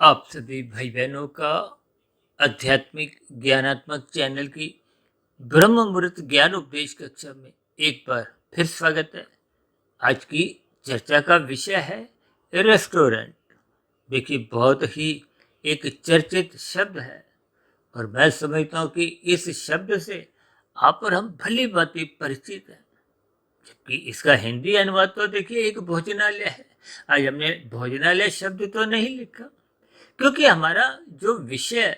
आप सभी भाई बहनों का आध्यात्मिक ज्ञानात्मक चैनल की ब्रह्म मुहूर्त ज्ञान उपदेश कक्षा में एक बार फिर स्वागत है। आज की चर्चा का विषय है रेस्टोरेंट। देखिए, बहुत ही एक चर्चित शब्द है और मैं समझता हूँ कि इस शब्द से आप और हम भली भांति परिचित हैं, जबकि इसका हिंदी अनुवाद तो देखिए एक भोजनालय है। आज हमने भोजनालय शब्द तो नहीं लिखा, क्योंकि हमारा जो विषय,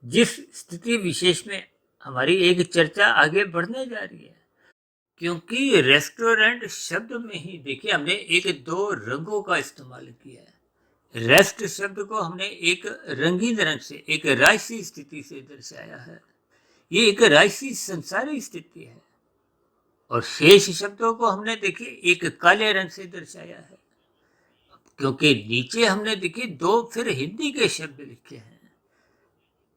जिस स्थिति विशेष में हमारी एक चर्चा आगे बढ़ने जा रही है, क्योंकि रेस्टोरेंट शब्द में ही देखिए हमने एक दो रंगों का इस्तेमाल किया है। रेस्ट शब्द को हमने एक रंगीन रंग से, एक राजसी स्थिति से दर्शाया है। ये एक राजसी संसारी स्थिति है। और शेष शब्दों को हमने देखिए एक काले रंग से दर्शाया है, क्योंकि नीचे हमने देखिए दो फिर हिंदी के शब्द लिखे हैं।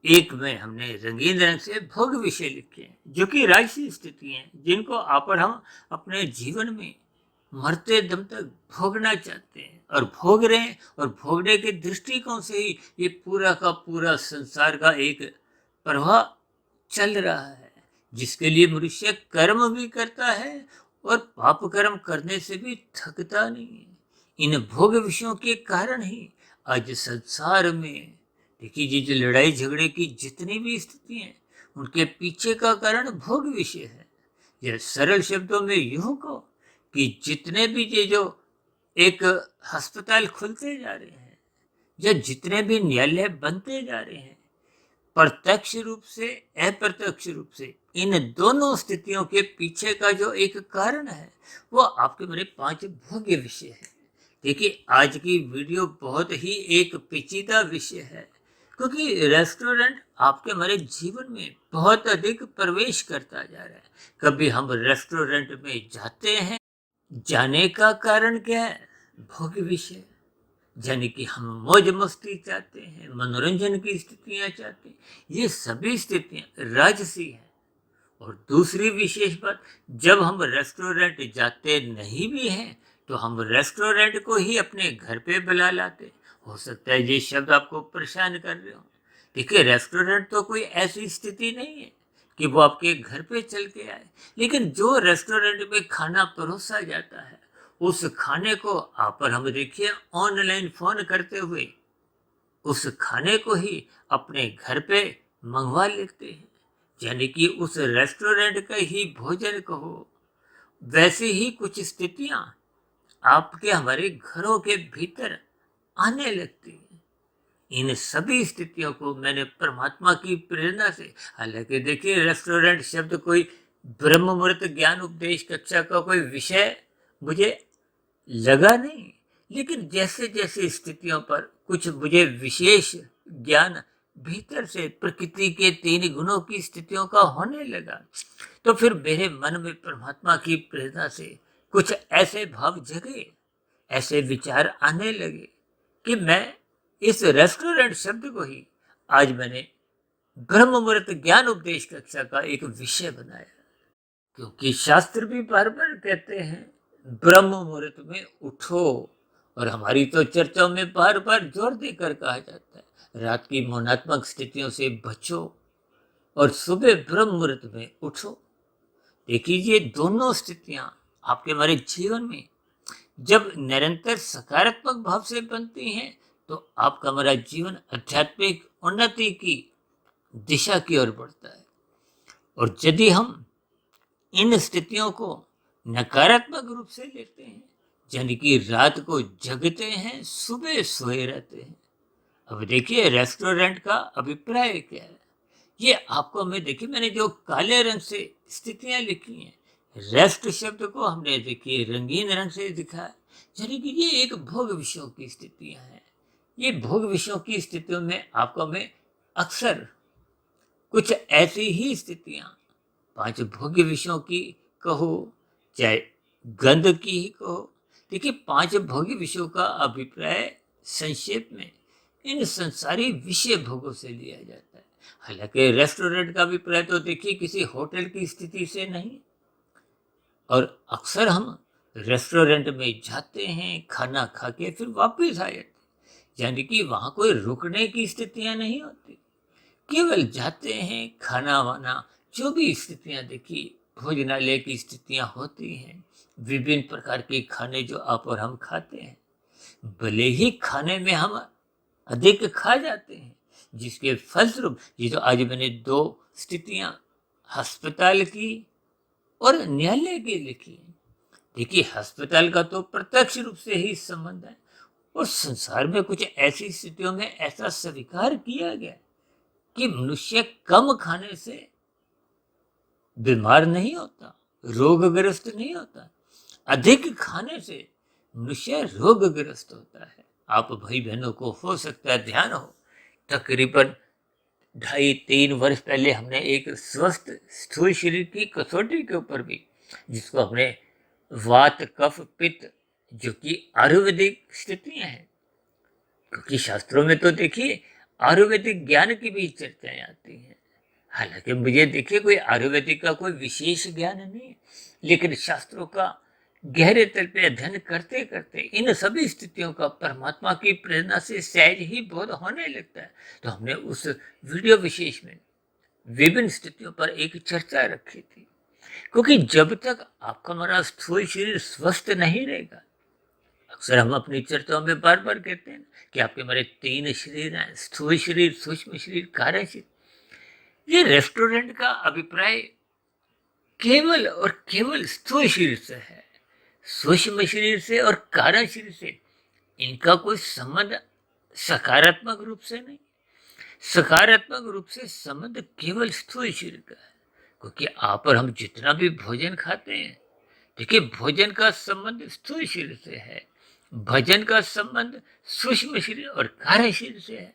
एक में हमने रंगीन रंग से भोग विषय लिखे हैं, जो कि राजसी स्थिति हैं, जिनको आप और हम अपने जीवन में मरते दम तक भोगना चाहते हैं और भोग रहे हैं। और भोगने के दृष्टिकोण से ही ये पूरा का पूरा संसार का एक प्रवाह चल रहा है, जिसके लिए मनुष्य कर्म भी करता है और पाप कर्म करने से भी थकता नहीं है। इन भोग विषयों के कारण ही आज संसार में देखिए, ये जो लड़ाई झगड़े की जितनी भी स्थिति हैं, उनके पीछे का कारण भोग विषय है। यह सरल शब्दों में यूं कहो कि जितने भी ये जो एक अस्पताल खुलते जा रहे हैं या जितने भी न्यायालय बनते जा रहे हैं, प्रत्यक्ष रूप से अप्रत्यक्ष रूप से इन दोनों स्थितियों के पीछे का जो एक कारण है, वो आपके मेरे 5 भोग्य विषय है। देखिए, आज की वीडियो बहुत ही एक पेचीदा विषय है, क्योंकि रेस्टोरेंट आपके हमारे जीवन में बहुत अधिक प्रवेश करता जा रहा है। कभी हम रेस्टोरेंट में जाते हैं, जाने का कारण क्या है? भोग विषय। यानी कि हम मौज मस्ती चाहते हैं, मनोरंजन की स्थितियां चाहते हैं। ये सभी स्थितियां राजसी हैं। और दूसरी विशेष बात, जब हम रेस्टोरेंट जाते नहीं भी हैं, तो हम रेस्टोरेंट को ही अपने घर पे बुला लाते। हो सकता है ये शब्द आपको परेशान कर रहे हो। देखिए, रेस्टोरेंट तो कोई ऐसी स्थिति नहीं है कि वो आपके घर पे चल के आए, लेकिन जो रेस्टोरेंट में खाना परोसा जाता है, उस खाने को आप और हम देखिए ऑनलाइन फोन करते हुए उस खाने को ही अपने घर पे मंगवा लेते हैं। यानी कि उस रेस्टोरेंट का ही भोजन कहो। वैसे ही कुछ स्थितियां आपके हमारे घरों के भीतर आने लगती हैं। इन सभी स्थितियों को मैंने परमात्मा की प्रेरणा से, हालांकि देखिए रेस्टोरेंट शब्द कोई ब्रह्म मुहूर्त ज्ञान उपदेश कक्षा का कोई विषय मुझे लगा नहीं, लेकिन जैसे जैसे स्थितियों पर कुछ मुझे विशेष ज्ञान भीतर से प्रकृति के 3 गुणों की स्थितियों का होने लगा, तो फिर मेरे मन में परमात्मा की प्रेरणा से कुछ ऐसे भाव जगे, ऐसे विचार आने लगे कि मैं इस रेस्टोरेंट शब्द को ही आज मैंने ब्रह्म मुहूर्त ज्ञान उपदेश कक्षा का एक विषय बनाया। क्योंकि शास्त्र भी बार बार कहते हैं ब्रह्म मुहूर्त में उठो, और हमारी तो चर्चाओं में बार बार जोर देकर कहा जाता है रात की मौनात्मक स्थितियों से बचो और सुबह ब्रह्म मुहूर्त में उठो। देखिए, ये दोनों स्थितियां आपके हमारे जीवन में जब निरंतर सकारात्मक भाव से बनती हैं, तो आपका हमारा जीवन आध्यात्मिक उन्नति की दिशा की ओर बढ़ता है। और यदि हम इन स्थितियों को नकारात्मक रूप से लेते हैं, यानी कि रात को जगते हैं, सुबह सोए रहते हैं। अब देखिए, रेस्टोरेंट का अभिप्राय क्या है, ये आपको मैं देखिए मैंने जो काले रंग से स्थितियां लिखी हैं, रेस्ट शब्द को हमने देखिए रंगीन रंग से दिखा है, यानी कि ये एक भोग विषयों की स्थितियां हैं। ये भोग विषयों की स्थितियों में आपको मैं अक्सर कुछ ऐसी ही स्थितियां 5 भोग्य विषयों की कहो, चाहे गंध की ही कहो। देखिए, 5 भोग्य विषयों का अभिप्राय संक्षेप में इन संसारी विषय भोगों से लिया जाता है। हालांकि रेस्टोरेंट का अभिप्राय तो देखिए किसी होटल की स्थिति से नहीं। और अक्सर हम रेस्टोरेंट में जाते हैं, खाना खा के फिर वापस आ जाते हैं। यानी कि वहाँ कोई रुकने की स्थितियाँ नहीं होती, केवल जाते हैं, खाना वाना जो भी स्थितियाँ देखिए भोजनालय की स्थितियाँ होती हैं, विभिन्न प्रकार के खाने जो आप और हम खाते हैं, भले ही खाने में हम अधिक खा जाते हैं, जिसके फलस्वरूप ये जो आज मैंने दो स्थितियाँ अस्पताल की और न्यायालय की लिखी है। देखिए अस्पताल का तो प्रत्यक्ष रूप से ही संबंध है, और संसार में कुछ ऐसी स्थितियों में ऐसा स्वीकार किया गया कि मनुष्य कम खाने से बीमार नहीं होता, रोगग्रस्त नहीं होता, अधिक खाने से मनुष्य रोगग्रस्त होता है। आप भाई बहनों को हो सकता है ध्यान हो, तकरीबन 2.5-3 वर्ष पहले हमने एक स्वस्थ स्थूल शरीर की कसौटी के ऊपर भी, जिसको हमने वात कफ पित्त, जो कि आयुर्वेदिक स्थितियां हैं, क्योंकि शास्त्रों में तो देखिए आयुर्वेदिक ज्ञान की भी चर्चाएं आती हैं। हालांकि मुझे देखिए कोई आयुर्वेदिक का कोई विशेष ज्ञान नहीं है, लेकिन शास्त्रों का गहरे तल पे अध्ययन करते करते इन सभी स्थितियों का परमात्मा की प्रेरणा से सहज ही बोध होने लगता है। तो हमने उस वीडियो विशेष में विभिन्न स्थितियों पर एक चर्चा रखी थी, क्योंकि जब तक आपका हमारा स्थूल शरीर स्वस्थ नहीं रहेगा, अक्सर हम अपनी चर्चाओं में बार बार कहते हैं कि आपके हमारे 3 शरीर हैं, स्थूल शरीर, सूक्ष्म शरीर, कार्य शरीर। ये रेस्टोरेंट का अभिप्राय केवल और केवल स्थूल शरीर से है, सूक्ष्म शरीर से और कारण शरीर से इनका कोई संबंध सकारात्मक रूप से नहीं। सकारात्मक रूप से संबंध केवल स्थूल शरीर का है, क्योंकि आप और हम जितना भी भोजन खाते हैं, देखिए भोजन का संबंध स्थूल शरीर से है, भजन का संबंध सूक्ष्म शरीर और कार्य शरीर से है,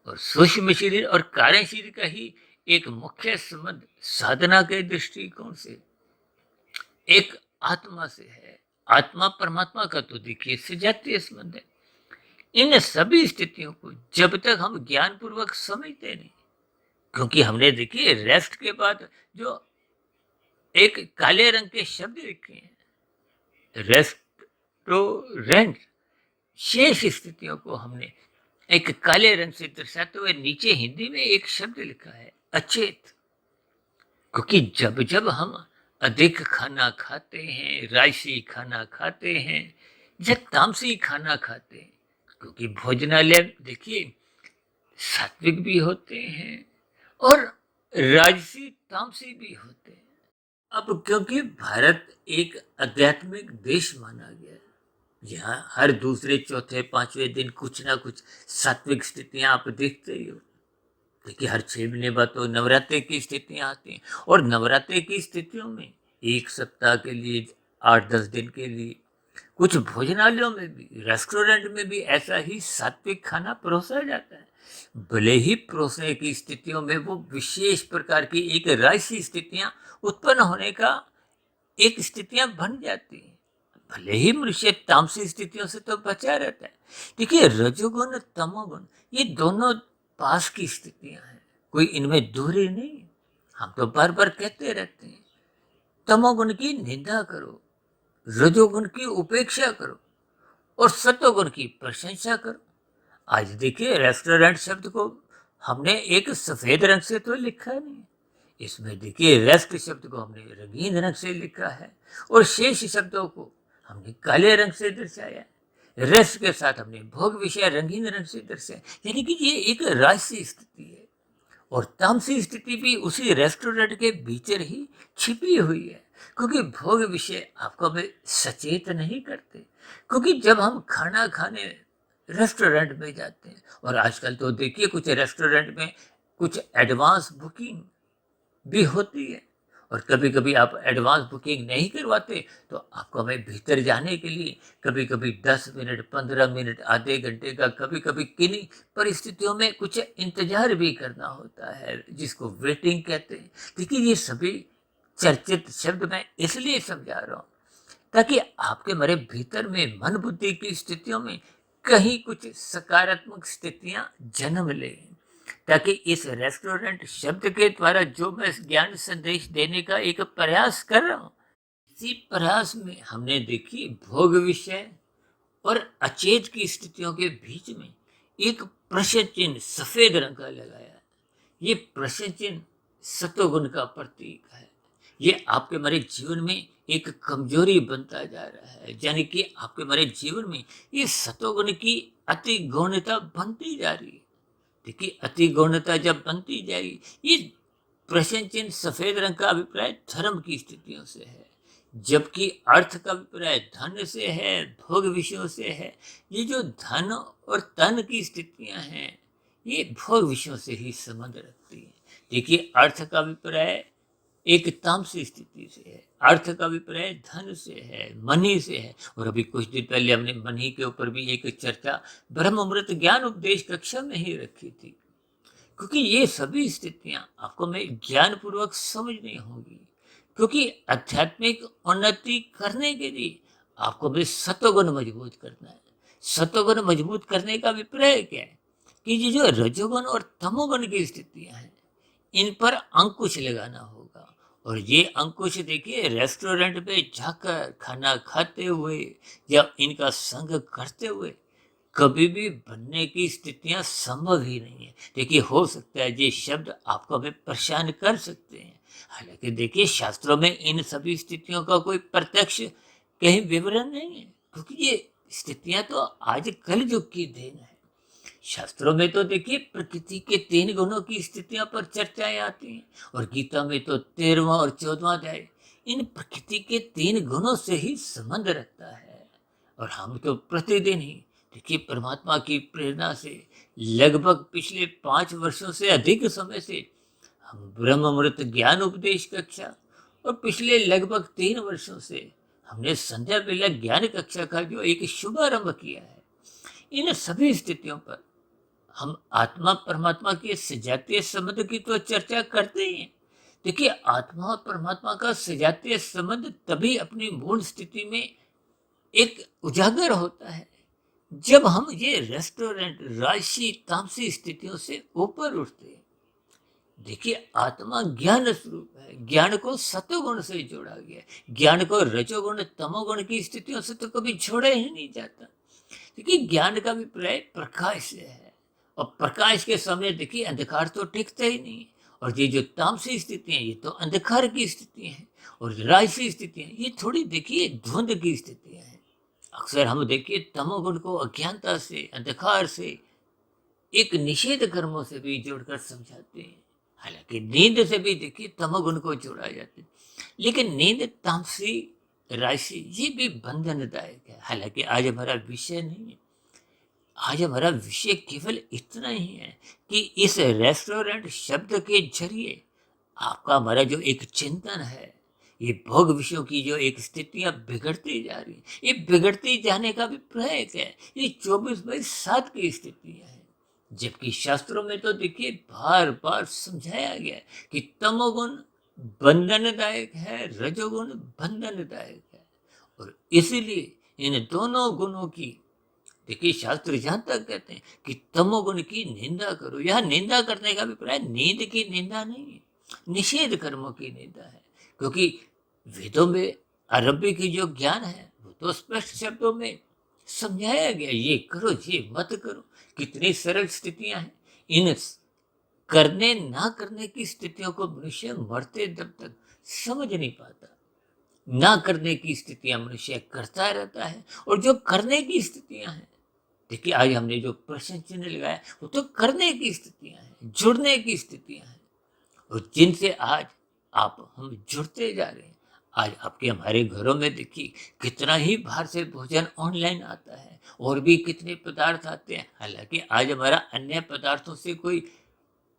और सूक्ष्म शरीर और कार्य शरीर का ही एक मुख्य संबंध साधना के दृष्टिकोण से एक आत्मा से है। आत्मा परमात्मा का तो देखिए सजातीय संबंध है। इन सभी स्थितियों को जब तक हम ज्ञान पूर्वक समझते नहीं, क्योंकि हमने देखिए रेस्ट के बाद जो एक काले रंग के शब्द लिखे हैं, रेस्टोरेंट, शेष स्थितियों को हमने एक काले रंग से दर्शाते हुए नीचे हिंदी में एक शब्द लिखा है अचेत। क्योंकि जब जब हम अधिक खाना खाते हैं, राजसी खाना खाते हैं या तामसी खाना खाते हैं, क्योंकि भोजनालय देखिए सात्विक भी होते हैं और राजसी तामसी भी होते हैं। अब क्योंकि भारत एक आध्यात्मिक देश माना गया है, यहाँ हर दूसरे चौथे पांचवें दिन कुछ ना कुछ सात्विक स्थितियां आप देखते ही हो। देखिए हर 6 महीने बाद तो नवरात्रि की स्थितियां आती हैं, और नवरात्रि की स्थितियों में 1 सप्ताह के लिए, 8-10 दिन के लिए कुछ भोजनालयों में भी, रेस्टोरेंट में भी ऐसा ही सात्विक खाना परोसा जाता है। भले ही परोसने की स्थितियों में वो विशेष प्रकार की एक राजसी स्थितियां उत्पन्न होने का एक स्थितियां बन जाती हैं, भले ही मनुष्य तामसी स्थितियों से तो बचा रहता है। देखिए रजोगुण तमोगुण ये दोनों पास की स्थितियां हैं, कोई इनमें दूरी नहीं। हम तो बार बार कहते रहते हैं तमोगुण की निंदा करो, रजोगुण की उपेक्षा करो और सतोगुण की प्रशंसा करो। आज देखिए रेस्टोरेंट शब्द को हमने एक सफेद रंग से तो लिखा नहीं, इसमें देखिए रेस्ट शब्द को हमने रंगीन रंग से लिखा है, और शेष शब्दों को हमने काले रंग से दर्शाया है। रेस्ट के साथ हमने भोग विषय रंगीन रंग से दर्शाया, यानी कि ये एक राजसी स्थिति है, और तामसी स्थिति भी उसी रेस्टोरेंट के भीतर ही छिपी हुई है, क्योंकि भोग विषय आपको हमें सचेत नहीं करते। क्योंकि जब हम खाना खाने रेस्टोरेंट में जाते हैं, और आजकल तो देखिए कुछ रेस्टोरेंट में कुछ एडवांस बुकिंग भी होती है, और कभी कभी आप एडवांस बुकिंग नहीं करवाते तो आपको हमें भीतर जाने के लिए कभी कभी 10 मिनट, 15 मिनट, आधे घंटे का, कभी कभी किन्हीं परिस्थितियों में कुछ इंतजार भी करना होता है, जिसको वेटिंग कहते हैं। देखिए ये सभी चर्चित शब्द मैं इसलिए समझा रहा हूँ ताकि आपके मेरे भीतर में मन बुद्धि की स्थितियों में कहीं कुछ सकारात्मक स्थितियां जन्म लें, ताकि इस रेस्टोरेंट शब्द के द्वारा जो मैं ज्ञान संदेश देने का एक प्रयास कर रहा हूँ, इसी प्रयास में हमने देखी भोग विषय और अचेत की स्थितियों के बीच में एक प्रश्न चिन्ह सफेद रंग का लगाया है। ये प्रश्न चिन्ह सत्वगुण का प्रतीक है। ये आपके हमारे जीवन में एक कमजोरी बनता जा रहा है, यानी कि आपके हमारे जीवन में ये सत्वगुण की अति गौणता बनती जा रही है। देखिए, अति गौणता जब बनती जाएगी, ये प्रश्न चिन्ह सफेद रंग का अभिप्राय धर्म की स्थितियों से है, जबकि अर्थ का अभिप्राय धन से है, भोग विषयों से है। ये जो धन और तन की स्थितियां हैं, ये भोग विषयों से ही संबंध रखती हैं। देखिए, अर्थ का अभिप्राय एक तामसी स्थिति से है, अर्थ का अभिप्राय धन से है, मनी से है। और अभी कुछ दिन पहले हमने मनी के ऊपर भी एक चर्चा ब्रह्म अमृत ज्ञान उपदेश कक्षा में ही रखी थी, क्योंकि ये सभी स्थितियां आपको मैं ज्ञान पूर्वक समझनी होगी। क्योंकि आध्यात्मिक उन्नति करने के लिए आपको भी सत्वगुण मजबूत करना है। सत्वगुण मजबूत करने का अभिप्राय क्या है कि ये जो रजोगुण और तमोगुण की स्थितियां हैं, इन पर अंकुश लगाना होगा। और ये अंकुश देखिए, रेस्टोरेंट पे जाकर खाना खाते हुए या इनका संग करते हुए कभी भी बनने की स्थितियां संभव ही नहीं है। देखिए, हो सकता है ये शब्द आपको हमें परेशान कर सकते हैं, हालांकि देखिए शास्त्रों में इन सभी स्थितियों का कोई प्रत्यक्ष कहीं विवरण नहीं है, क्योंकि ये स्थितियां तो आज कल युग की देन है। शास्त्रों में तो देखिए प्रकृति के 3 गुणों की स्थितियों पर चर्चाएं आती हैं, और गीता में तो 13वां और 14वां अध्याय इन प्रकृति के 3 गुणों से ही संबंध रखता है। और हम तो प्रतिदिन ही देखिए परमात्मा की प्रेरणा से लगभग पिछले 5 वर्षों से अधिक समय से हम ब्रह्म अमृत ज्ञान उपदेश कक्षा, और पिछले लगभग 3 वर्षों से हमने संध्या बेला ज्ञान कक्षा का जो एक शुभारंभ किया है। इन सभी स्थितियों पर हम आत्मा परमात्मा के सजातीय संबंध की तो चर्चा करते ही हैं। देखिए, आत्मा और परमात्मा का सजातीय संबंध तभी अपनी मूल स्थिति में एक उजागर होता है जब हम ये रेस्टोरेंट राशि तामसी स्थितियों से ऊपर उठते हैं। देखिए, आत्मा ज्ञान स्वरूप है, ज्ञान को सत्वगुण से जोड़ा गया है। ज्ञान को रजोगुण तमोगुण की स्थितियों से तो कभी छोड़ा ही नहीं जाता। देखिए, ज्ञान का अभिप्राय प्रकाश से है, और प्रकाश के सामने देखिए अंधकार तो टिकता ही नहीं। और ये जो तामसी स्थितियां, ये तो अंधकार की स्थितियां हैं, और राजसी स्थितियां ये थोड़ी देखिए धुंध की स्थितियां हैं। अक्सर हम देखिए तमोगुण को अज्ञानता से, अंधकार से, एक निषेध कर्मों से भी जोड़कर समझाते हैं। हालांकि नींद से भी देखिए तमोगुण को जोड़ा जाता है, लेकिन नींद तामसी राशि ये भी बंधनदायक है। हालांकि आज हमारा विषय नहीं है, आज हमारा विषय केवल इतना ही है कि इस रेस्टोरेंट शब्द के जरिए आपका हमारा जो एक चिंतन है, ये भोग विषयों की जो एक स्थितियां बिगड़ती जा रही, ये बिगड़ती जाने का भी प्रयास है। ये 24/7 की स्थितियां हैं, जबकि शास्त्रों में तो देखिए बार बार समझाया गया है कि तमोगुण बंधनदायक है, रजोगुण बंधनदायक है। और इसीलिए इन दोनों गुणों की देखिए शास्त्र जहां तक कहते हैं कि तमोगुण की निंदा करो। यह निंदा करने का अभिप्राय नींद की निंदा नहीं है, निषेध कर्मों की निंदा है। क्योंकि वेदों में आरंभी की जो ज्ञान है वो तो स्पष्ट शब्दों में समझाया गया, ये करो ये मत करो। कितनी सरल स्थितियां हैं। इन करने ना करने की स्थितियों को मनुष्य मरते दम तक समझ नहीं पाता। ना करने की स्थितियां मनुष्य करता रहता है, और जो करने की स्थितियां हैं, देखिए आज हमने जो प्रश्न चिन्ह लगाया वो तो करने की स्थितियां हैं, जुड़ने की स्थितियां हैं, और जिनसे आज आप हम जुड़ते जा रहे हैं। आज आपके हमारे घरों में देखिए कितना ही बाहर से भोजन ऑनलाइन आता है, और भी कितने पदार्थ आते हैं। हालांकि आज हमारा अन्य पदार्थों से कोई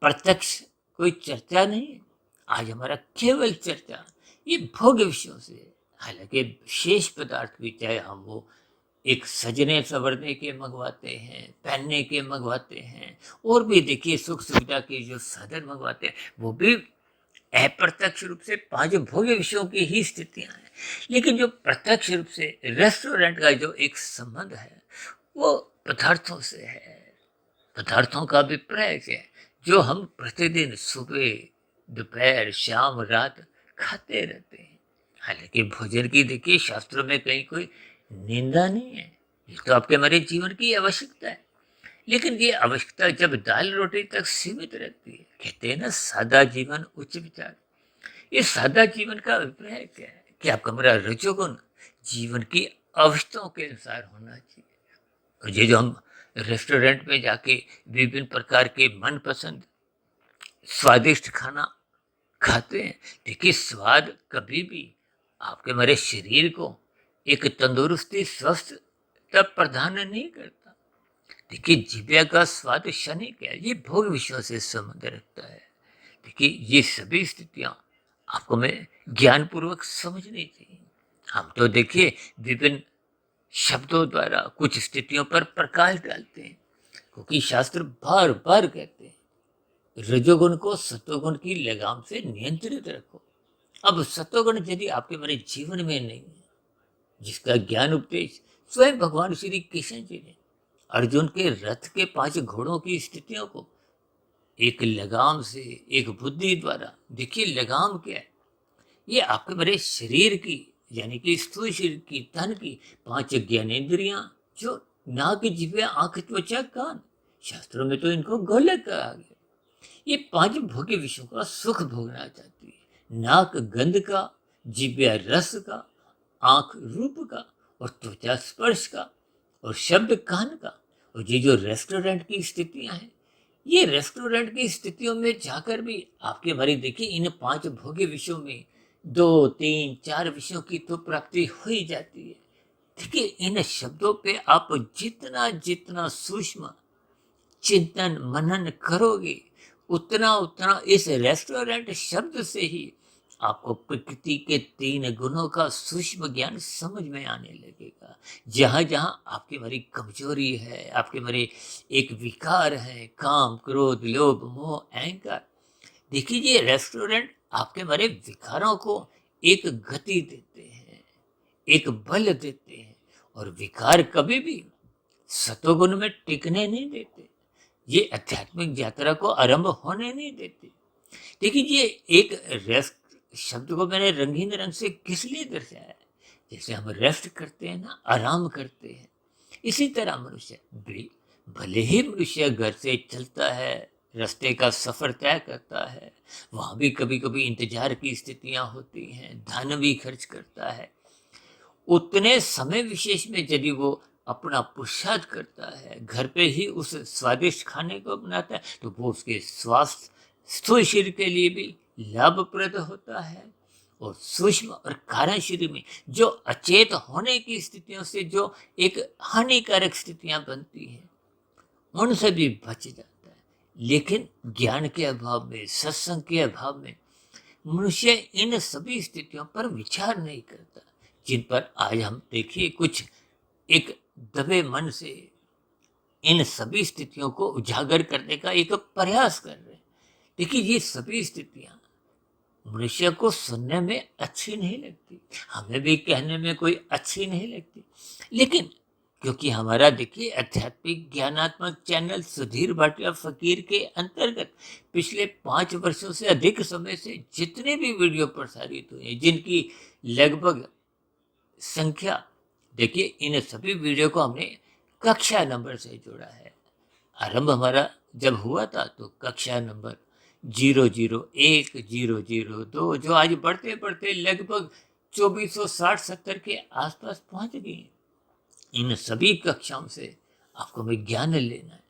प्रत्यक्ष कोई चर्चा नहीं है। आज हमारा केवल चर्चा ये भोग विषयों से है। हालांकि विशेष पदार्थ भी, चाहे हम वो एक सजने संवरने के मंगवाते हैं, पहनने के मंगवाते हैं, और भी देखिए सुख सुविधा के जो साधन मंगवाते हैं, वो भी अप्रत्यक्ष रूप से 5 भोग्य विषयों की ही स्थितियां हैं। लेकिन जो प्रत्यक्ष रूप से रेस्टोरेंट का जो एक संबंध है वो पदार्थों से है। पदार्थों का अभिप्राय क्या है, जो हम प्रतिदिन सुबह दोपहर शाम रात खाते रहते हैं। हालांकि भोजन की देखिए शास्त्रों में कहीं कोई निंदा नहीं है, ये तो आपके हमारे जीवन की आवश्यकता है। लेकिन ये आवश्यकता जब दाल रोटी तक सीमित रहती है, कहते हैं ना सादा जीवन उच्च विचार। ये सादा जीवन का अभिप्राय क्या है कि आपका हमारा रजोगुण जीवन की आवश्यकताओं के अनुसार होना चाहिए। और ये जो हम रेस्टोरेंट में जाके विभिन्न प्रकार के मनपसंद स्वादिष्ट खाना खाते हैं, देखिए स्वाद कभी भी आपके हमारे शरीर को एक तंदुरुस्ती स्वस्थ तब प्रदान नहीं करता। देखिए जीव्या का स्वाद क्षणिक है, ये भोग विषयों से संबंध रखता है। देखिए ये सभी स्थितियां आपको मैं ज्ञानपूर्वक समझनी चाहिए। हम तो देखिए विभिन्न शब्दों द्वारा कुछ स्थितियों पर प्रकाश डालते हैं, क्योंकि शास्त्र बार बार कहते हैं रजोगुण को सत्वगुण की लगाम से नियंत्रित रखो। अब सत्वगुण यदि आपके मेरे जीवन में नहीं है, जिसका ज्ञान उपदेश स्वयं भगवान श्री कृष्ण जी ने अर्जुन के रथ के 5 घोड़ों की स्थितियों को एक लगाम से, एक बुद्धि द्वारा, देखिए लगाम क्या है, ये आपके मेरे शरीर की यानी कि स्थूल शरीर की तन की 5 ज्ञानेंद्रियां, जो नाक जिह्वा आंख त्वचा कान, शास्त्रों में तो इनको गोलक कहा गया। ये 5 भोग्य विषयों का सुख भोगना चाहती है। नाक गंध का, जिह्वा रस का, आंख रूप का, और त्वचा स्पर्श का, और शब्द कान का। और ये जो रेस्टोरेंट की स्थितियां हैं, ये रेस्टोरेंट की स्थितियों में जाकर भी आपके हमारी देखिए इन 5 भोग्य विषयों में 2, 3, 4 विषयों की तो प्राप्ति हो ही जाती है। देखिए इन शब्दों पे आप जितना जितना सूक्ष्म चिंतन मनन करोगे, उतना उतना इस रेस्टोरेंट शब्द से ही आपको प्रकृति के 3 गुणों का सूक्ष्म ज्ञान समझ में आने लगेगा। जहां जहां आपकी हमारी कमजोरी है, आपके हमारे एक विकार है, काम क्रोध लोभ मोह अहंकार, देखिए ये रेस्टोरेंट आपके हमारे विकारों को एक गति देते हैं, एक बल देते हैं। और विकार कभी भी सतोगुण में टिकने नहीं देते, ये आध्यात्मिक यात्रा को आरंभ होने नहीं देते। देखिए ये एक रेस्ट शब्द को मैंने रंगीन रंग से किस लिए दर्शाया है, जैसे हम रेस्ट करते हैं ना, आराम करते हैं, इसी तरह मनुष्य भी, भले ही मनुष्य घर से चलता है, रास्ते का सफर तय करता है, वहां भी कभी कभी इंतजार की स्थितियां होती हैं, धन भी खर्च करता है, उतने समय विशेष में यदि वो अपना पुरुषार्थ करता है, घर पे ही उस स्वादिष्ट खाने को बनाता है, तो वो उसके स्वास्थ्य स्थूल शरीर के लिए भी लाभप्रद होता है। और सूक्ष्म और कारण शरीर में जो अचेत होने की स्थितियों से जो एक हानिकारक स्थितियां बनती हैं, उनसे भी बच जाता है। लेकिन ज्ञान के अभाव में, सत्संग के अभाव में मनुष्य इन सभी स्थितियों पर विचार नहीं करता, जिन पर आज हम देखिए कुछ एक दबे मन से इन सभी स्थितियों को उजागर करने का एक प्रयास कर रहे हैं। देखिए ये सभी स्थितियां मनुष्य को सुनने में अच्छी नहीं लगती, हमें भी कहने में कोई अच्छी नहीं लगती, लेकिन क्योंकि हमारा देखिए आध्यात्मिक ज्ञानात्मक चैनल सुधीर भाटिया फकीर के अंतर्गत पिछले 5 वर्षों से अधिक समय से जितने भी वीडियो प्रसारित हुए हैं, जिनकी लगभग संख्या, देखिए इन सभी वीडियो को हमने कक्षा नंबर से जोड़ा है। आरंभ हमारा जब हुआ था तो कक्षा नंबर 001, 002, जो आज बढ़ते बढ़ते लगभग 2460-70 के आसपास पहुंच गई। इन सभी कक्षाओं से आपको हमें ज्ञान लेना है।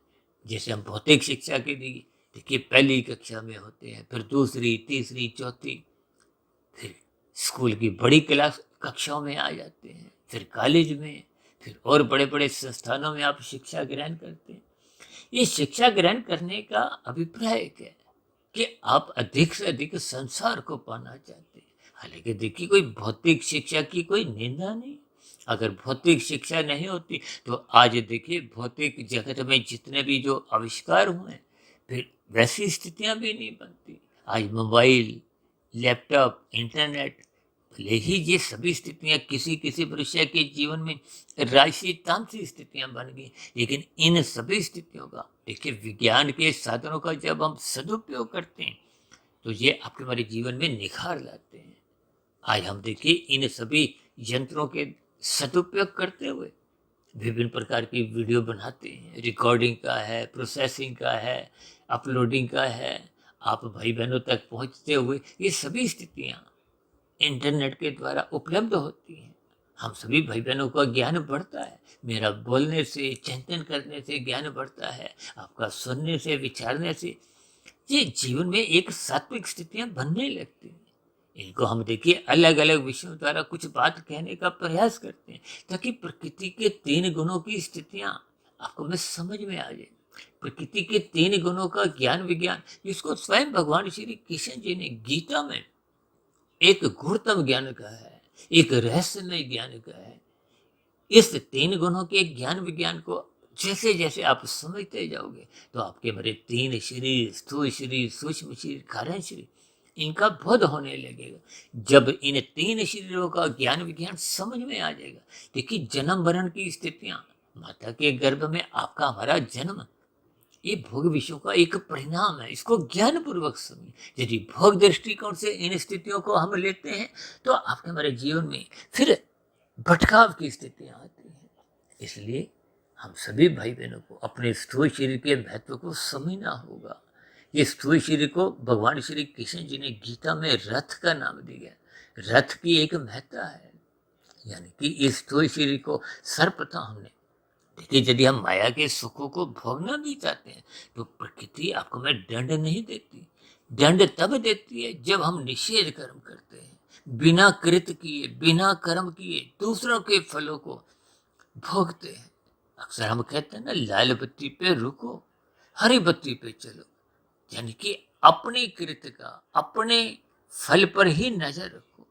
जैसे हम भौतिक शिक्षा के लिए देखिए पहली कक्षा में होते हैं, फिर दूसरी, तीसरी, चौथी, फिर स्कूल की बड़ी क्लास कक्षाओं में आ जाते हैं, फिर कॉलेज में, फिर और बड़े बड़े संस्थानों में आप शिक्षा ग्रहण करते हैं। ये शिक्षा ग्रहण करने का अभिप्राय क्या है कि आप अधिक से अधिक संसार को पाना चाहते हैं। हालांकि देखिए कोई भौतिक शिक्षा की कोई निंदा नहीं, अगर भौतिक शिक्षा नहीं होती तो आज देखिए भौतिक जगत में जितने भी जो आविष्कार हुए हैं, फिर वैसी स्थितियां भी नहीं बनती। आज मोबाइल, लैपटॉप, इंटरनेट, भले ही ये सभी स्थितियां किसी किसी मनुष्य के जीवन में राशि तामसी स्थितियां बन गई, लेकिन इन सभी स्थितियों का देखिए विज्ञान के साधनों का जब हम सदुपयोग करते हैं तो ये आपके हमारे जीवन में निखार लाते हैं। आज हम देखिए इन सभी यंत्रों के सदुपयोग करते हुए विभिन्न प्रकार की वीडियो बनाते हैं, रिकॉर्डिंग का है, प्रोसेसिंग का है, अपलोडिंग का है, आप भाई बहनों तक पहुंचते हुए, ये सभी स्थितियां इंटरनेट के द्वारा उपलब्ध होती हैं। हम सभी भाई बहनों का ज्ञान बढ़ता है। मेरा बोलने से, चिंतन करने से ज्ञान बढ़ता है, आपका सुनने से, विचारने से ये जीवन में एक सात्विक स्थितियां बनने लगती हैं। इनको हम देखिए अलग अलग विषयों द्वारा कुछ बात कहने का प्रयास करते हैं, ताकि प्रकृति के 3 गुणों की स्थितियां आपको में समझ में आ जाए। प्रकृति के 3 गुणों का ज्ञान विज्ञान, जिसको स्वयं भगवान श्री कृष्ण जी ने गीता में एक गुणतम ज्ञान कहा है, एक रहस्यमय ज्ञान कहा है। इस 3 गुणों के ज्ञान विज्ञान को जैसे जैसे आप समझते जाओगे, तो आपके मेरे 3 शरीर, स्थूल शरीर, सूक्ष्म शरीर, कारण शरीर, इनका बोध होने लगेगा। जब इन 3 शरीरों का ज्ञान विज्ञान समझ में आ जाएगा, देखिए जन्म मरण की स्थितियां, माता के गर्भ में आपका हमारा जन्म, ये भोग विषयों का एक परिणाम है। इसको ज्ञान पूर्वक समझिए। यदि भोग दृष्टिकोण से इन स्थितियों को हम लेते हैं, तो आपके हमारे जीवन में फिर भटकाव की स्थितियां आती हैं। इसलिए हम सभी भाई बहनों को अपने स्थूल शरीर के महत्व को समझना होगा। ये स्थूल शरीर को भगवान श्री कृष्ण जी ने गीता में रथ का नाम दिया। रथ की एक महत्ता है, यानी कि इस स्थूल शरीर को सर्वप्रथम हमने देखिए, यदि हम माया के सुखों को भोगना भी चाहते हैं, तो प्रकृति आपको में दंड नहीं देती। दंड तब देती है जब हम निषेध कर्म करते हैं, बिना कृत किए, बिना कर्म किए दूसरों के फलों को भोगते हैं। अक्सर हम कहते हैं ना, लाल बत्ती पे रुको, हरी बत्ती पे चलो। यानी कि अपनी कृत का, अपने फल पर ही नजर रखो,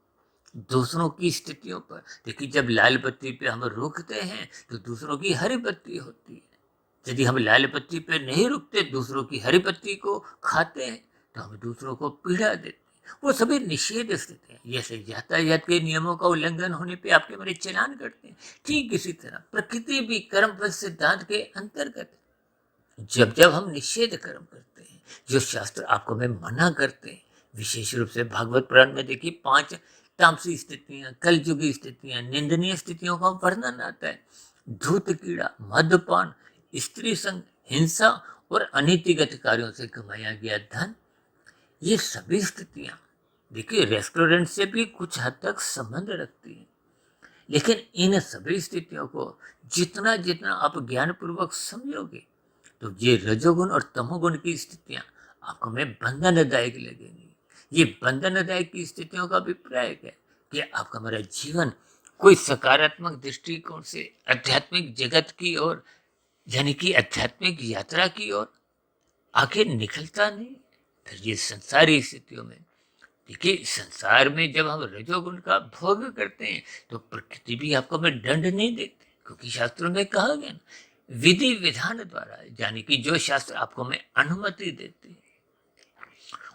दूसरों की स्थितियों पर। देखिए, जब लाल बत्ती पे हम रुकते हैं, तो दूसरों की हरी बत्ती होती है। यदि हम लाल बत्ती पे नहीं रुकते, दूसरों की हरी बत्ती को खाते हैं, तो हम दूसरों को पीड़ा देते हैं। वो सभी निषेध स्थिति है। जैसे यातायात के नियमों का उल्लंघन होने पे आपके मेरे चालान करते हैं, ठीक इसी तरह प्रकृति भी कर्म फल सिद्धांत के अंतर्गत है। जब जब हम निषेध कर्म करते हैं, जो शास्त्र आपको में मना करते हैं, विशेष रूप से भागवत पुराण में देखिए 5 तामसी स्थितियां, कलयुगी स्थितियां, निंदनीय स्थितियों का वर्णन आता है। धूत कीड़ा, मद्यपान, स्त्री संग, हिंसा और अनीतिगत कार्यों से कमाया गया धन, ये सभी स्थितियां देखिए रेस्टोरेंट से भी कुछ हद तक संबंध रखती हैं। लेकिन इन सभी स्थितियों को जितना जितना आप ज्ञानपूर्वक समझोगे, तो ये रजोगुण और तमोगुण की स्थितियां आपको में बंधनदायक लगेंगी। ये बंधनदायक की स्थितियों का अभिप्राय है कि आपका हमारा जीवन कोई सकारात्मक दृष्टिकोण से आध्यात्मिक जगत की ओर, यानी कि आध्यात्मिक यात्रा की ओर आगे निकलता नहीं। फिर ये संसारी स्थितियों में देखिए, संसार में जब हम रजोगुण का भोग करते हैं, तो प्रकृति भी आपको में दंड नहीं देती, क्योंकि शास्त्रों में कहा गया ना, विधि विधान द्वारा, यानी कि जो शास्त्र आपको में अनुमति देते हैं,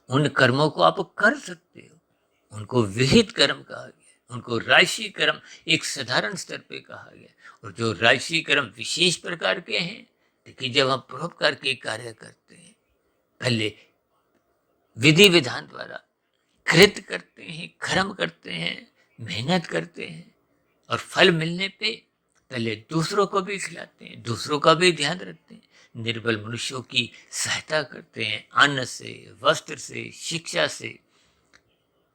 उन कर्मों को आप कर सकते हो। उनको विहित कर्म कहा गया, उनको राशि कर्म एक साधारण स्तर पे कहा गया। और जो राशि कर्म विशेष प्रकार के हैं, देखिए जब हम परोपकार के कार्य करते हैं, पहले विधि विधान द्वारा कृत करते हैं, कर्म करते हैं, मेहनत करते हैं, और फल मिलने पे पहले दूसरों को भी खिलाते हैं, दूसरों का भी ध्यान रखते हैं, निर्बल मनुष्यों की सहायता करते हैं, अन्न से, वस्त्र से, शिक्षा से।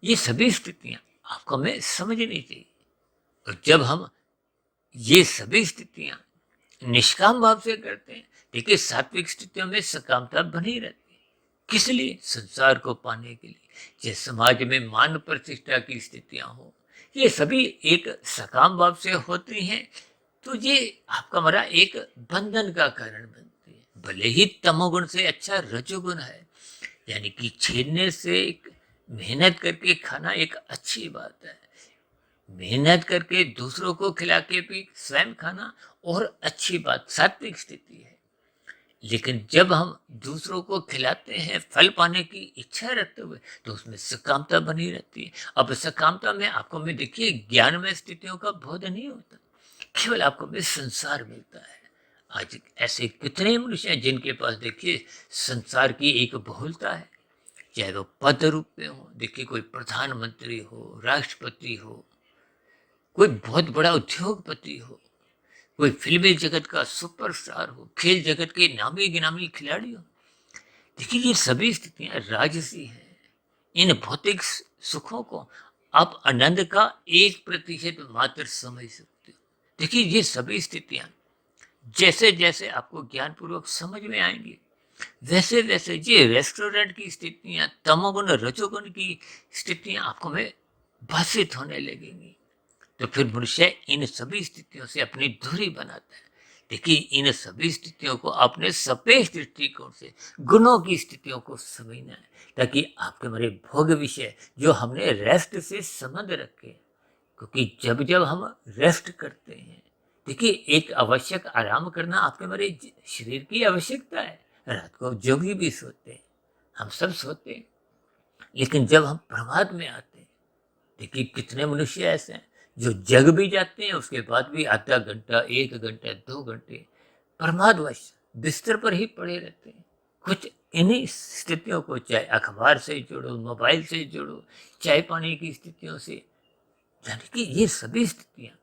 ये सभी स्थितियां आपको हमें समझनी चाहिए। और जब हम ये सभी स्थितियां निष्काम भाव से करते हैं, देखिए सात्विक स्थितियों में सकामता बनी रहती है। किस लिए? संसार को पाने के लिए। जैसे समाज में मान प्रतिष्ठा की स्थितियां हो, ये सभी एक सकाम भाव से होती हैं, तो ये आपका हमारा एक बंधन का कारण बनती है। भले ही तमोगुण से अच्छा रजोगुण है, यानी कि छीनने से मेहनत करके खाना एक अच्छी बात है। मेहनत करके दूसरों को खिला के भी स्वयं खाना और अच्छी बात, सात्विक स्थिति है। लेकिन जब हम दूसरों को खिलाते हैं फल पाने की इच्छा रखते हुए, तो उसमें सकामता बनी रहती है। अब सकामता में आपको में देखिए ज्ञान में स्थितियों का बोध नहीं होता, केवल आपको में संसार मिलता है। आज ऐसे कितने मनुष्य हैं जिनके पास देखिए संसार की एक बहुलता है, चाहे वो पद रूप में हो, देखिए कोई प्रधानमंत्री हो, राष्ट्रपति हो, कोई बहुत बड़ा उद्योगपति हो, कोई फिल्मी जगत का सुपरस्टार हो, खेल जगत के नामी गिनामी खिलाड़ी हो। देखिए ये सभी स्थितियां राजसी हैं। इन भौतिक सुखों को आप आनंद का 1% मात्र समझ सकते हो। देखिए ये सभी स्थितियां जैसे जैसे आपको ज्ञानपूर्वक समझ में आएंगी, वैसे वैसे ये रेस्टोरेंट की स्थितियां, तमोगुण रजोगुण की स्थितियां आपको में भाषित होने लगेंगी। तो फिर मनुष्य इन सभी स्थितियों से अपनी दूरी बनाता है। देखिए इन सभी स्थितियों को अपने सपेक्ष दृष्टिकोण से गुणों की स्थितियों को समझना है, ताकि आपके हमारे भोग विषय जो हमने रेस्ट से संबंध रखे। क्योंकि जब जब हम रेस्ट करते हैं, देखिए एक आवश्यक आराम करना आपके हमारे शरीर की आवश्यकता है। रात को जोगी भी सोते हैं, हम सब सोते हैं, लेकिन जब हम प्रमाद में आते हैं, देखिए कितने मनुष्य ऐसे हैं जो जग भी जाते हैं, उसके बाद भी आधा घंटा, 1 घंटा, 2 घंटे प्रमादवश बिस्तर पर ही पड़े रहते हैं। कुछ इन्हीं स्थितियों को चाहे अखबार से जोड़ो, मोबाइल से जोड़ो, चाय पानी की स्थितियों से, यानी कि ये सभी स्थितियां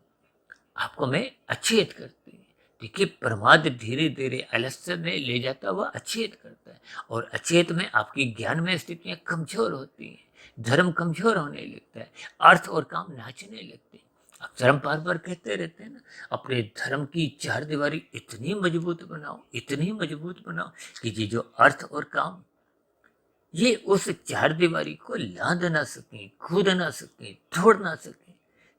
आपको में अचेत करती है। देखिए प्रमाद धीरे धीरे आलस्य में ले जाता हुआ अचेत करता है, और अचेत में आपकी ज्ञान में स्थितियां कमजोर होती हैं, धर्म कमजोर होने लगता है, अर्थ और काम नाचने लगते हैं। अब धर्म बार बार कहते रहते हैं ना, अपने धर्म की चार दीवारी इतनी मजबूत बनाओ, इतनी मजबूत बनाओ कि ये जो अर्थ और काम, ये उस चार दीवारी को लांद ना सके, कूद ना सके, तोड़ ना सके।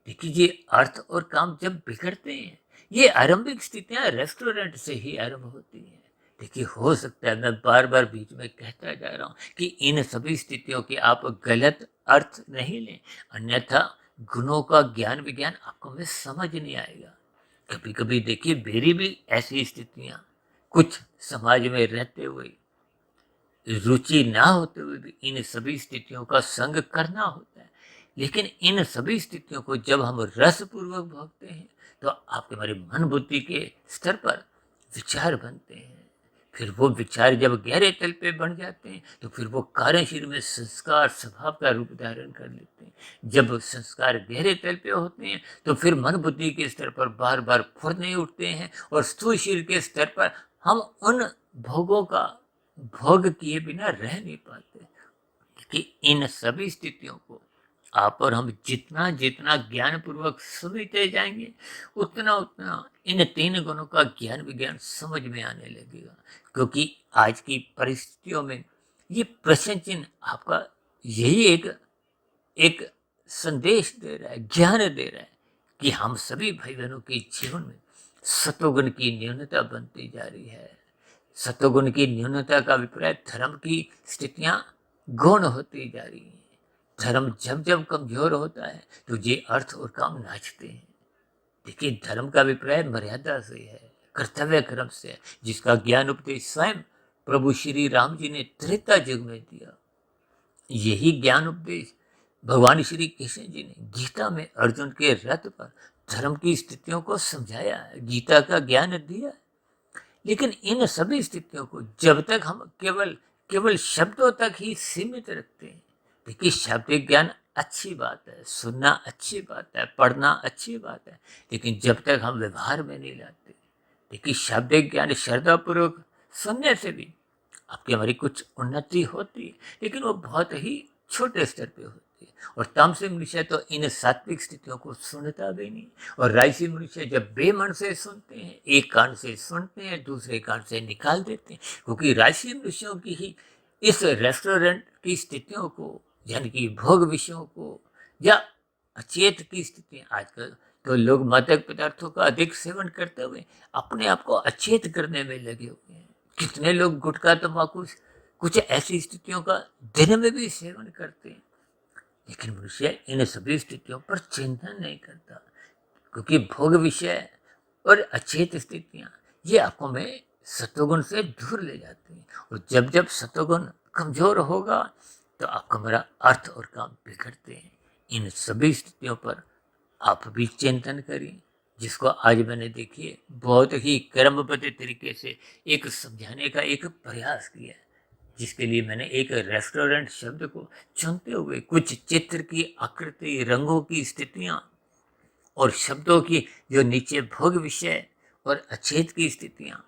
देखिए ये अर्थ और काम जब बिगड़ते हैं, ये आरंभिक स्थितियां रेस्टोरेंट से ही आरंभ होती हैं। देखिए हो सकता है मैं बार बार बीच में कहता जा रहा हूँ कि इन सभी स्थितियों के आप गलत अर्थ नहीं लें, अन्यथा गुणों का ज्ञान विज्ञान आपको में समझ नहीं आएगा। कभी कभी देखिए मेरी भी ऐसी स्थितियां, कुछ समाज में रहते हुए रुचि ना होते हुए भी इन सभी स्थितियों का संग करना होता है। लेकिन इन सभी स्थितियों को जब हम रसपूर्वक भोगते हैं, तो आपके हमारे मन बुद्धि के स्तर पर विचार बनते हैं। फिर वो विचार जब गहरे तल पे बन जाते हैं, तो फिर वो कार्यशील में संस्कार स्वभाव का रूप धारण कर लेते हैं। जब संस्कार गहरे तल पे होते हैं, तो फिर मन बुद्धि के स्तर पर बार बार फुरने उठते हैं, और स्थूल शरीर के स्तर पर हम उन भोगों का भोग किए बिना रह नहीं पाते। कि इन सभी स्थितियों को आप और हम जितना जितना ज्ञान पूर्वक समझते जाएंगे, उतना उतना इन 3 गुणों का ज्ञान विज्ञान समझ में आने लगेगा। क्योंकि आज की परिस्थितियों में ये प्रश्न चिन्ह आपका यही एक एक संदेश दे रहा है, ज्ञान दे रहा है कि हम सभी भाई बहनों के जीवन में सतोगुण की न्यूनता बनती जा रही है। सतोगुण की न्यूनता का अभिप्राय धर्म की स्थितियां गौण होती जा रही हैं। धर्म जब जब कमजोर होता है, तो ये अर्थ और काम नाचते हैं। देखिए धर्म का अभिप्राय मर्यादा से है, कर्तव्य क्रम से है, जिसका ज्ञान उपदेश स्वयं प्रभु श्री राम जी ने त्रेता युग में दिया। यही ज्ञान उपदेश भगवान श्री कृष्ण जी ने गीता में अर्जुन के रथ पर धर्म की स्थितियों को समझाया है, गीता का ज्ञान दिया है। लेकिन इन सभी स्थितियों को जब तक हम केवल केवल शब्दों तक ही सीमित रखते हैं, देखिए शाब्दिक ज्ञान अच्छी बात है, सुनना अच्छी बात है, पढ़ना अच्छी बात है, लेकिन जब तक हम व्यवहार में नहीं लाते, देखिए शाब्दिक ज्ञान श्रद्धापूर्वक सुनने से भी आपकी हमारी कुछ उन्नति होती है, लेकिन वो बहुत ही छोटे स्तर पे होती है। और तामसिक मनुष्य तो इन सात्विक स्थितियों को सुनता भी नहीं, और राजसी मनुष्य जब बेमन से सुनते हैं, एक कान से सुनते हैं, दूसरे कान से निकाल देते हैं। क्योंकि राजसी मनुष्यों की ही इस रेस्टोरेंट की स्थितियों को, यानी कि भोग विषयों को, या अचेत की स्थितियां, आजकल तो लोग मादक पदार्थों का अधिक सेवन करते हुए अपने आप को अचेत करने में लगे हुए हैं। कितने लोग गुटखा तंबाकू कुछ ऐसी स्थितियों का दिन में भी सेवन करते हैं, लेकिन मनुष्य इन सभी स्थितियों पर चिंतन नहीं करता। क्योंकि भोग विषय और अचेत स्थितियां ये आपको में सतोगुण से दूर ले जाती हैं, और जब जब सतोगुण कमजोर होगा, तो आपका मेरा अर्थ और काम बिगड़ते हैं। इन सभी स्थितियों पर आप भी चिंतन करिए, जिसको आज मैंने देखिए बहुत ही क्रमबद्ध तरीके से एक समझाने का एक प्रयास किया है, जिसके लिए मैंने एक रेस्टोरेंट शब्द को चुनते हुए कुछ चित्र की आकृति, रंगों की स्थितियां और शब्दों की जो नीचे भोग विषय और अचेत की स्थितियाँ,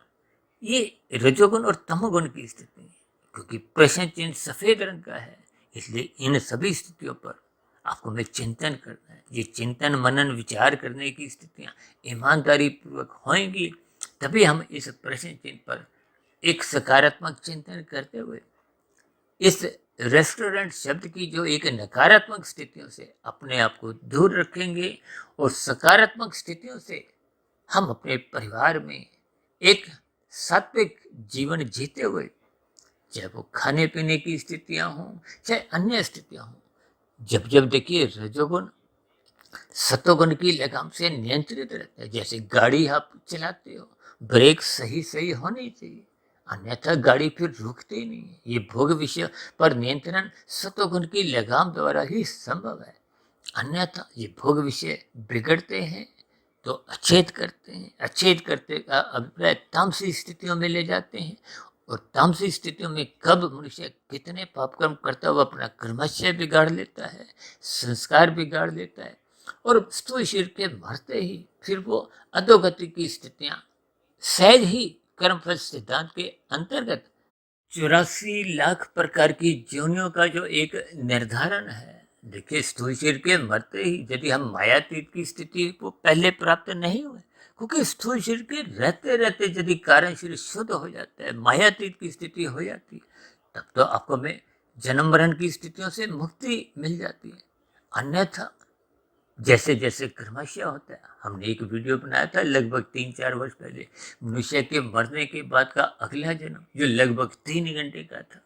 ये रजोगुण और तमोगुण की स्थिति है। क्योंकि प्रश्न चिन्ह सफेद रंग का है, इसलिए इन सभी स्थितियों पर आपको में चिंतन करना है। ये चिंतन मनन विचार करने की स्थितियाँ ईमानदारी पूर्वक होंगी, तभी हम इस प्रश्न चिन्ह पर एक सकारात्मक चिंतन करते हुए इस रेस्टोरेंट शब्द की जो एक नकारात्मक स्थितियों से अपने आप को दूर रखेंगे और सकारात्मक स्थितियों से हम अपने परिवार में एक सात्विक जीवन जीते हुए, चाहे वो खाने पीने की स्थितियां हों चाहे अन्य स्थितियां हों, जब जब देखिए रजोगुण सतोगुण की लगाम से नियंत्रित रहता है। जैसे गाड़ी आप चलाते हो, ब्रेक सही सही होनी चाहिए, अन्यथा गाड़ी फिर रुकती नहीं है। ये भोग विषय पर नियंत्रण सतोगुण की लगाम द्वारा ही संभव है, अन्यथा ये भोग विषय बिगड़ते हैं तो अचेत करते हैं। अचेत करते का अभिप्राय तामसी स्थितियों में ले जाते हैं, और तामसी स्थितियों में कब मनुष्य कितने पाप कर्म करता हुआ अपना कर्माशय बिगाड़ लेता है, संस्कार बिगाड़ लेता है, और स्थूल शरीर के मरते ही फिर वो अधोगति की स्थितियां सहज ही कर्मफल सिद्धांत के अंतर्गत 84 लाख प्रकार की योनियों का जो एक निर्धारण है। देखिए स्थूल शरीर के मरते ही यदि हम मायातीत की स्थिति को पहले प्राप्त नहीं हुए, क्योंकि स्थूल शरीर के रहते रहते यदि कारण शरीर शुद्ध हो जाता है, मायातीत की स्थिति हो जाती है, तब तो आपको में जन्म मरण की स्थितियों से मुक्ति मिल जाती है। अन्यथा जैसे जैसे कर्मशय होता है, हमने एक वीडियो बनाया था लगभग 3-4 वर्ष पहले, मनुष्य के मरने के बाद का अगला जन्म, जो लगभग 3 घंटे का था।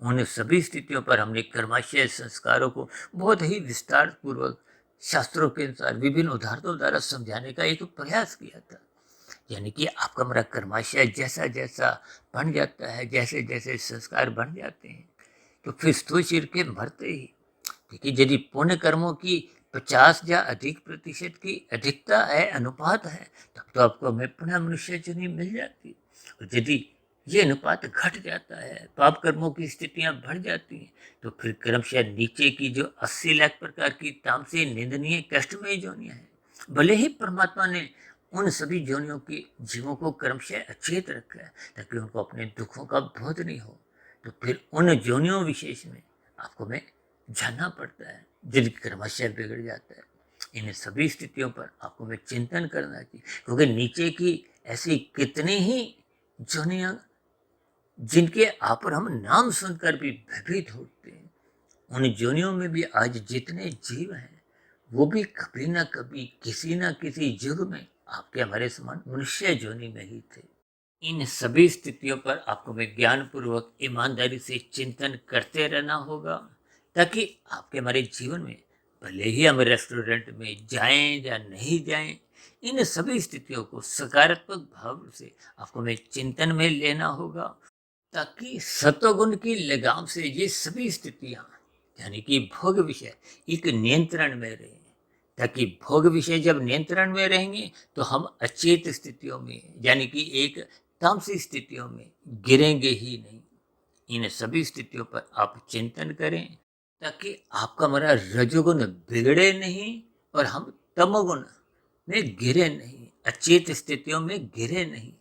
उन सभी स्थितियों पर हमने कर्माशय संस्कारों को बहुत ही विस्तार पूर्वक शास्त्रों के अनुसार विभिन्न उदाहरणों द्वारा समझाने का एक प्रयास किया था। यानी कि आपका मेरा कर्माशय जैसा जैसा बन जाता है, जैसे जैसे संस्कार बन जाते हैं, तो फिर स्थूल शरीर के मरते ही देखिए यदि पुण्य कर्मों की 50 या अधिक प्रतिशत की अधिकता है, अनुपात है, तब तो आपको हमें पुनः मनुष्य जन्म मिल जाती है। और यदि ये अनुपात घट जाता है, पाप कर्मों की स्थितियां बढ़ जाती हैं, तो फिर क्रमशः नीचे की जो 80 लाख प्रकार की तामसी निंदनीय कष्टमय जोनियां हैं, भले ही परमात्मा ने उन सभी जोनियों की जीवों को क्रमशः अचेत रखा है ताकि उनको अपने दुखों का बोध नहीं हो, तो फिर उन जोनियों विशेष में आपको में जानना पड़ता है, जिनकी क्रमशः बिगड़ जाता है। इन सभी स्थितियों पर आपको में चिंतन करना चाहिए, क्योंकि नीचे की ऐसी कितनी ही जोनियां जिनके आप और हम नाम सुनकर भी भयभीत होते हैं, उन जोनियों में भी आज जितने जीव हैं वो भी कभी ना कभी किसी ना किसी युग में आपके हमारे समान मनुष्य जोनि में ही थे। इन सभी स्थितियों पर आपको में ज्ञान पूर्वक ईमानदारी से चिंतन करते रहना होगा, ताकि आपके हमारे जीवन में भले ही हम रेस्टोरेंट में जाएं या नहीं जाएं, इन सभी स्थितियों को सकारात्मक भाव से आपको में चिंतन में लेना होगा, ताकि सतोगुण की लगाम से ये सभी स्थितियां यानी कि भोग विषय एक नियंत्रण में रहे। ताकि भोग विषय जब नियंत्रण में रहेंगे तो हम अचेत स्थितियों में यानी कि एक तामसी स्थितियों में गिरेंगे ही नहीं। इन सभी स्थितियों पर आप चिंतन करें, ताकि आपका हमारा रजोगुण बिगड़े नहीं और हम तमोगुण में गिरे नहीं, अचेत स्थितियों में गिरे नहीं।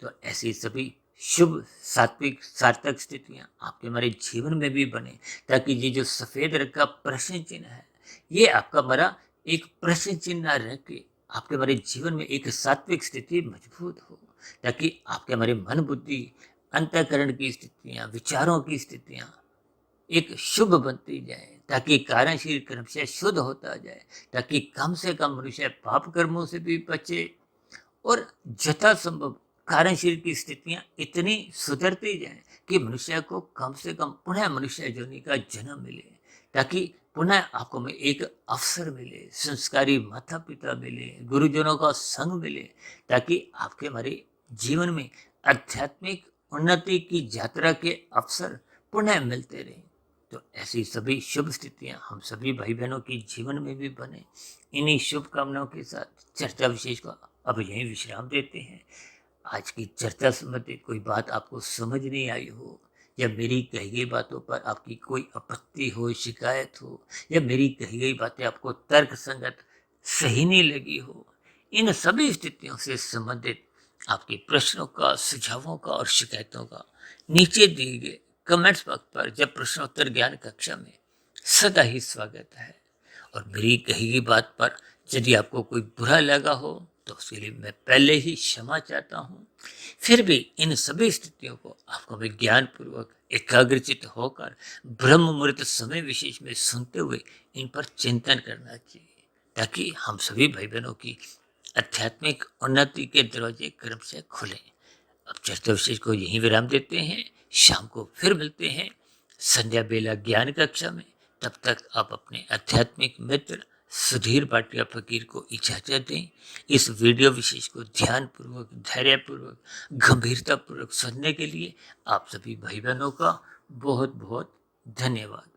तो ऐसी सभी शुभ सात्विक सार्थक स्थितियां आपके हमारे जीवन में भी बने, ताकि ये जो सफेद रंग का प्रश्न चिन्ह है, ये आपका हमारा एक प्रश्न चिन्ह ना रह के आपके हमारे जीवन में एक सात्विक स्थिति मजबूत हो, ताकि आपके हमारे मन बुद्धि अंतःकरण की स्थितियां विचारों की स्थितियां एक शुभ बनती जाए, ताकि कारण शरीर क्रमशः शुद्ध होता जाए, ताकि कम से कम मनुष्य पाप कर्मों से भी बचे, और यथासंभव कारण शरीर की स्थितियां इतनी सुधरती जाएं कि मनुष्य को कम से कम पुनः मनुष्य योनि का जन्म मिले, ताकि पुनः आपको में एक अवसर मिले, संस्कारी माता पिता मिले, गुरुजनों का संग मिले, ताकि आपके हमारे जीवन में आध्यात्मिक उन्नति की यात्रा के अवसर पुनः मिलते रहे। तो ऐसी सभी शुभ स्थितियां हम सभी भाई बहनों के जीवन में भी बने। इन्हीं शुभकामनाओं के साथ चर्चा विशेष को अब यहीं विश्राम देते हैं। आज की चर्चा संबंधित कोई बात आपको समझ नहीं आई हो, या मेरी कही गई बातों पर आपकी कोई आपत्ति हो, शिकायत हो, या मेरी कही गई बातें आपको तर्क संगत सही नहीं लगी हो, इन सभी स्थितियों से संबंधित आपके प्रश्नों का, सुझावों का और शिकायतों का नीचे दिए गए कमेंट्स बॉक्स पर जब प्रश्नोत्तर ज्ञान कक्षा में सदा ही स्वागत है। और मेरी कही गई बात पर यदि आपको कोई बुरा लगा हो तो उसके लिए मैं पहले ही क्षमा चाहता हूँ। फिर भी इन सभी स्थितियों को आपको विज्ञान पूर्वक एकाग्रचित होकर ब्रह्म मुहूर्त समय विशेष में सुनते हुए इन पर चिंतन करना चाहिए, ताकि हम सभी भाई बहनों की आध्यात्मिक उन्नति के दरवाजे क्रम से खुलें। अब चर्चा विशेष को यहीं विराम देते हैं। शाम को फिर मिलते हैं संध्या बेला ज्ञान कक्षा में। तब तक आप अपने आध्यात्मिक मित्र सुधीर भाटिया फकीर को इजाजत दें। इस वीडियो विशेष को ध्यानपूर्वक, धैर्यपूर्वक, गंभीरतापूर्वक सुनने के लिए आप सभी भाई बहनों का बहुत बहुत धन्यवाद।